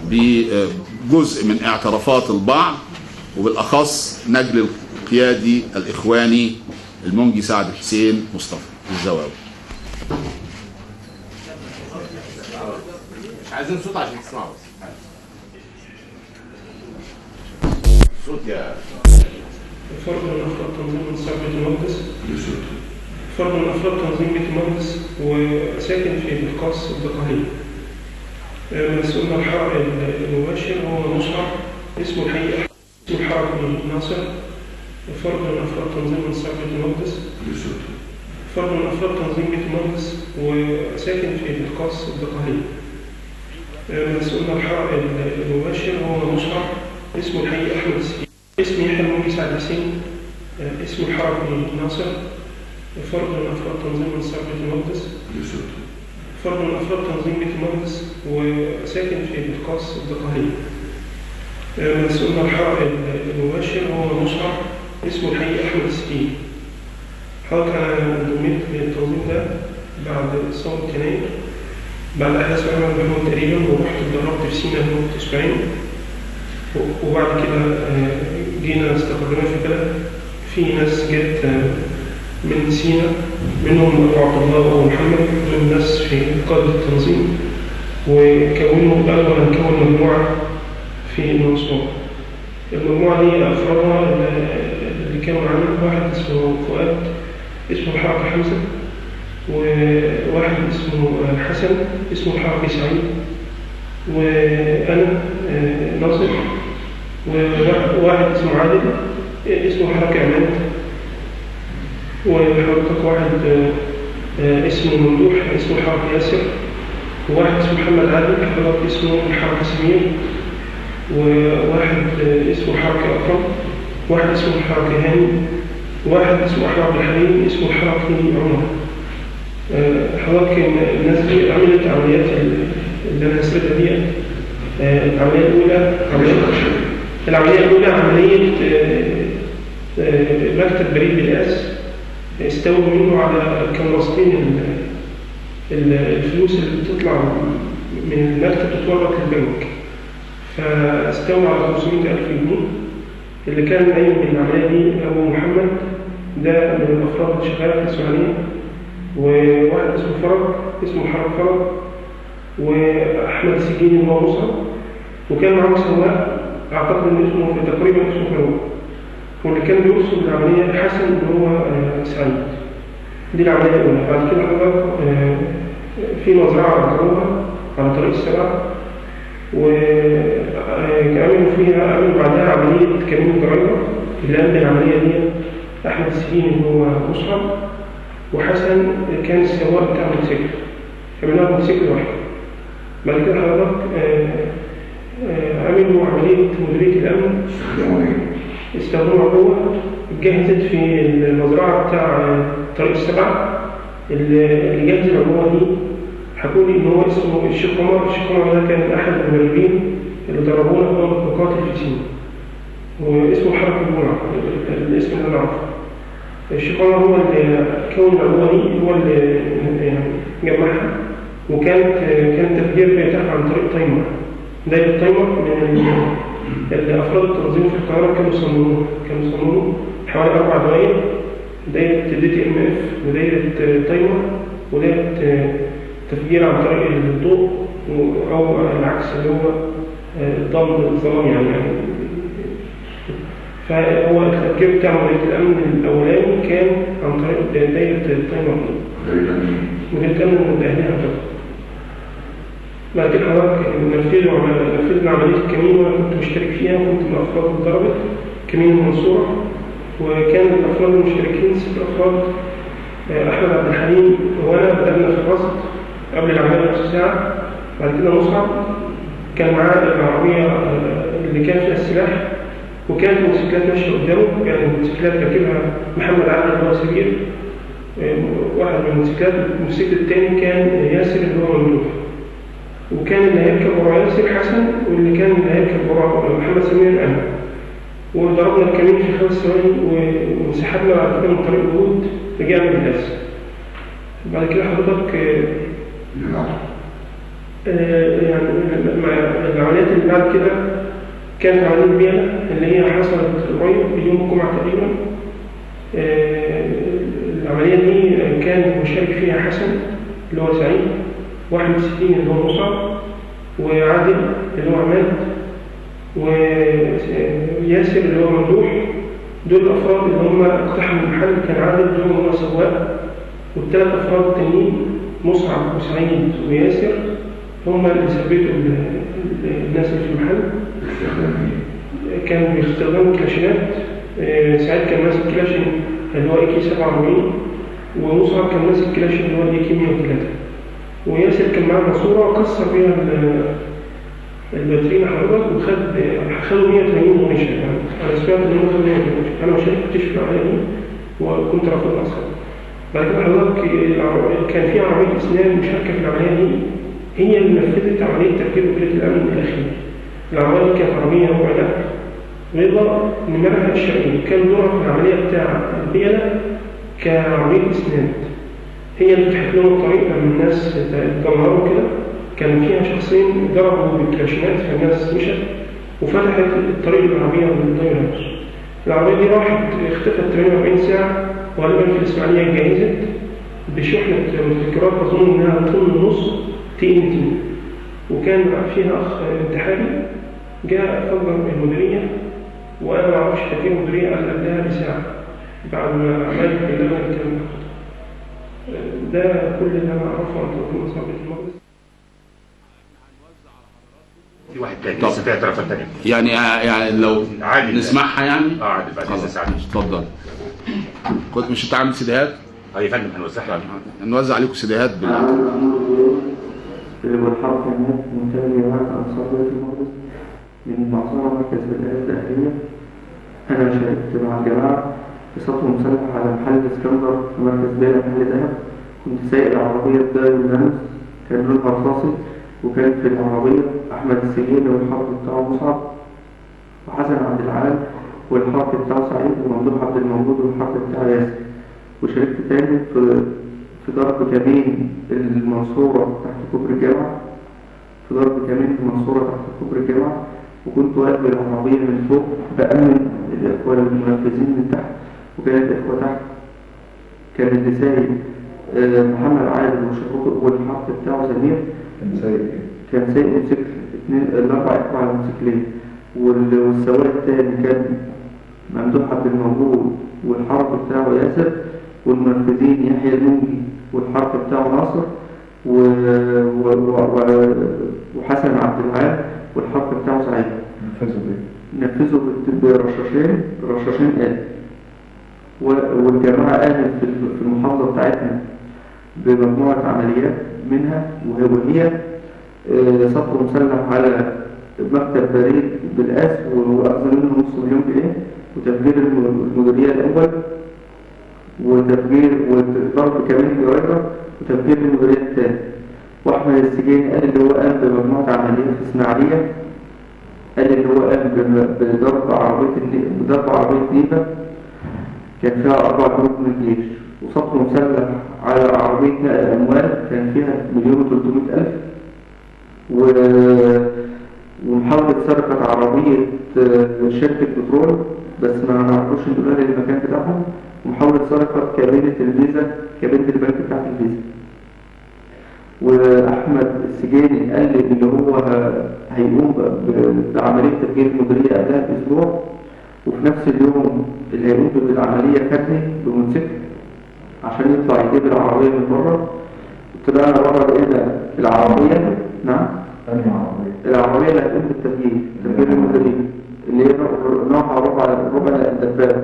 بجزء من اعترافات البعض، وبالأخص نجل القيادي الإخواني المنجي سعد حسين مصطفى الزواوي. مش عايزين صوت عشان تسمعوا بس. صوت يا فرد من أفراد تنظيم انصاف بيت المقدس. فرد من أفراد تنظيم بيت المقدس وساكن في القاص الدقهلية. مسؤول الحرق المباشر هو مصعب اسمه الحقيقي اسمه الحرق بن ناصر. فرد من أفراد تنظيم انصاف بيت المقدس. فرد من أفراد تنظيم بيت المقدس وساكن في القاص الدقهلية. مسؤول الحرق المباشر هو مصعب اسمه الحقيقي أحمد السيد. اسمي يحيى المنجي سعد حسين. اسمه الحرق بن ناصر. فرد من أفراد تنظيم انصاف بيت المقدس. فرد من أفراد تنظيم بيت المقدس وساكن في القاص الدقهلية. مسؤول الحرق المباشر هو مصعب اسمه الحقيقي أحمد السيد. حضرتك أنا انضميت للتنظيم ده بعد ثورة يناير، بعد أحداث محمد محمود تقريبا، ورحت اتدربت في سينا لمدة أسبوعين، وبعد كده جينا استقرينا في البلد. في ناس جت من سينا منهم أبو عبد الله وأبو محمد، دول ناس في قادة التنظيم، وكونوا الأول هنكون مجموعة في المنصورة. المجموعة دي أفرادها اللي كانوا معانا واحد اسمه فؤاد اسمه الحركي حمزة، وواحد اسمه حسن اسمه الحركي سعيد، وأنا ناصر، وواحد اسمه عادل اسمه الحركي عماد، وحضرتك واحد اسمه ممدوح اسمه الحركي ياسر، وواحد اسمه محمد عادل حضرتك اسمه الحركي سمير، وواحد اسمه الحركي أكرم، واحد اسمه الحركي هاني، وواحد اسمه أحمد عبد الحليم اسمه الحركي عمر. حضرتك الناس دي عملت عمليات اللي أنا هسردها دي. العملية الأولى عملية مكتب بريد بالقاس استووا منه على كناصتين الفلوس اللي بتطلع من المكتب تتورط للبنك، فاستووا على 500,000 جنيه. اللي كان قايم بالعملية دي أبو محمد، ده من الأفراد اللي شغالة في الإسماعيلية، وواحد اسمه فرج اسمه حرب فرج، وأحمد السجيني اللي هو مصعب، وكان معاه سواق أعتقد إن اسمه تقريبا اسمه فاروق، واللي كان بيرسل العملية حسن اللي هو سعيد. دي العملية الأولى. بعد كده حضرتك في مزرعة عملوها على طريق السبع، وعملوا فيها بعدها عملية كمين الجرايدة اللي قام بالعملية دي أحمد السجيني اللي هو مصعب، وحسن كان السواق بتاع الموتوسيكل، عملوها موتوسيكل واحد. بعد كده حضرتك عملوا عملية مديرية الأمن، استخدموا عبوة اتجهزت في المزرعة بتاع طريق السبع. اللي جهز العبوة دي حكوا لي إن هو اسمه الشيخ عمر. الشيخ عمر ده كان أحد المدربين اللي ضربونا في مقاتل في سينا، واسمه حركي الجمعة الاسم اللي أنا أعرفه. الشيخ عمر هو اللي كون العبوة دي، هو اللي جمعها، وكان تفجير بيتاح عن طريق تايمر. دايرة التايمر من الأفراد التنظيم في القاهرة كانوا صمموه حوالي 4 دوائر، دايرة DTMF ودايرة تايمر ودايرة تفجير عن طريق الضوء، أو العكس اللي هو الظلام يعني. فهو التفجير بتاع مديرية الأمن الأولاني كان عن طريق دايرة التايمر مديرية الأمن الأهلية. بعد كده حضرتك نفذنا عملية الكمين، وأنا كنت مشترك فيها، وكنت من الأفراد اللي ضربت كمين المنصورة، وكان الأفراد المشتركين 6 أفراد. أحمد عبد الحليم وأنا بدأنا في الرصد قبل العملية بنص ساعة. بعد كده مصعب كان معاه العربية اللي كان فيها السلاح، وكانت الموتوسيكلات ماشية قدامه، يعني الموتوسيكلات راكبها محمد عادل اللي هو سبير واحد من الموتوسيكلات، الموتوسيكل الثاني كان ياسر اللي هو ممدوح، وكان اللي هيركب ورا ياسر حسن، واللي كان اللي هيركب ورا محمد سمير أنا. وضربنا الكمين في 5 ثواني وانسحبنا بعد كده من طريق الوجود، رجعنا بالناس. بعد كده حضرتك يعني العمليات بعد كده كانت عملية بيئة اللي هي حصلت قريب يوم الجمعة تقريبا. العملية دي كان مشارك فيها حسن اللي هو سعيد، 61 اللي هو مصعب، وعادل اللي هو عماد، وياسر اللي هو ممدوح. دول الأفراد اللي هم اقتحموا المحل. كان عادل اللي هو سواق، والثلاث أفراد التانيين مصعب وسعيد وياسر هم اللي ثبتوا الناس اللي في المحل. كانوا بيستخدموا كلاشينات. سعيد كان ماسك كلاشين اللي هو AK 47، ومصعب كان ماسك كلاشين اللي هو AK 103، وياسر كان معاه ماسورة كسر بيها الباترين حضرتك، خدوا 180 غنيشة. يعني أنا سمعت إن هم خدوا 180 غنيشة. أنا ما شاركتش في العملية دي وكنت رافض أصلا. بعد كده حضرتك كان في عربية إسنان مشاركة في العملية دي، هي اللي نفذت عملية تركيب وكالة الأمن الأخير. العربية دي كانت عربية ربع نقل بيضاء نمرها الشرقي، كان دورها في العملية بتاع البيئة كعربية إسنان. هي اللي فتحت لهم الطريق لما الناس اتدمروا كده. كان فيها شخصين ضربوا بالكلاشينات فالناس مشت، وفتحت الطريق للعربية والطيارات. العربية دي راحت اختفت 48 ساعة وغالبا في الإسماعيلية جهزت بشحنة مفكرات أظن إنها طن ونص TNT، وكان فيها أخ انتحاري جاء فجر المديرية، وأنا ما أعرفش تفكير المديرية قبلها بساعة بعد ما عملت بلغة الكلام ده. كل اللي أنا أعرفه عن تنظيم إصابة المقدس. في واحد تاني لسه فيها اعترافات تانية يعني لو عادي نسمعها يعني. عادي بعد خلاص ساعات. اتفضل. كنت مش انت عامل سيديهات؟ يا فندم هنوزعها. هنوزع عليكم سيديهات والحرب كانت منتهية عن صلوات المقدس من معظمها مركز بالآيات الداخلية. أنا شاركت مع الجماعة في سطو مسلح على محل اسكندر في مركز بيلا محل ذهب. كنت سايق العربية بداية النمس، كان لونها رصاصي، وكان في العربية أحمد السجين والحرب بتاعه مصعب، وحسن عبد العال والحرب بتاعه سعيد، وممدوح عبد الموجود والحرب بتاعه ياسر. وشاركت تاني في ضرب كمين المنصورة تحت كوبري الجامعة، في ضرب كمين المنصورة تحت كوبري الجامعة. وكنت واقف بالعربية من فوق بأمن الإخوة المنفذين من تحت، وكانت الإخوة تحت. كان اللي سايق محمد عادل والحرب بتاعه سمير. كان سايق موتوسيكل، الأربع إخوة على موتوسيكلين، والسواق التاني كان ممدوح عبد الموجود والحرب بتاعه ياسر، والمنفذين يحيى المنجي والحرب بتاعه ناصر وحسن عبد العال والحرب بتاعه سعيد. نفذوا برشاشين آلة. والجماعة قامت في المحافظة بتاعتنا بمجموعة عمليات، منها وهي سطو مسلح على مكتب بريد بالقاس وأخذ منه نص مليون جنيه، وتفجير المديرية الأول، وتفجير وضرب كمين جريدة، وتفجير المديرية الثاني. وأحمد السجين قال اللي هو قام بمجموعة عمليات في إسماعيلية، قال اللي هو قام بضرب عربية نيفا كان فيها 4 جنود من الجيش، وسطو مسلح على عربية نقل أموال كان فيها 1,300,000، ومحاولة سرقة عربية شركة بترول بس ما نعرفوش ندولها للمكان بتاعهم، ومحاولة سرقة كابينة الفيزا، كابينة البنك بتاعت الفيزا. وأحمد السجيني قال لي اللي هو هيقوم بعملية تفجير المديرية قبلها بأسبوع، وفي نفس اليوم اللي هيقوم بالعملية خدني بموتوسيكل عشان يطلع يجيب العربية من بره. طلعنا بره لقينا العربية. نعم، العربية اللي هتقوم بالتفجير المديرية اللي هي نوعها ربع الدبابة.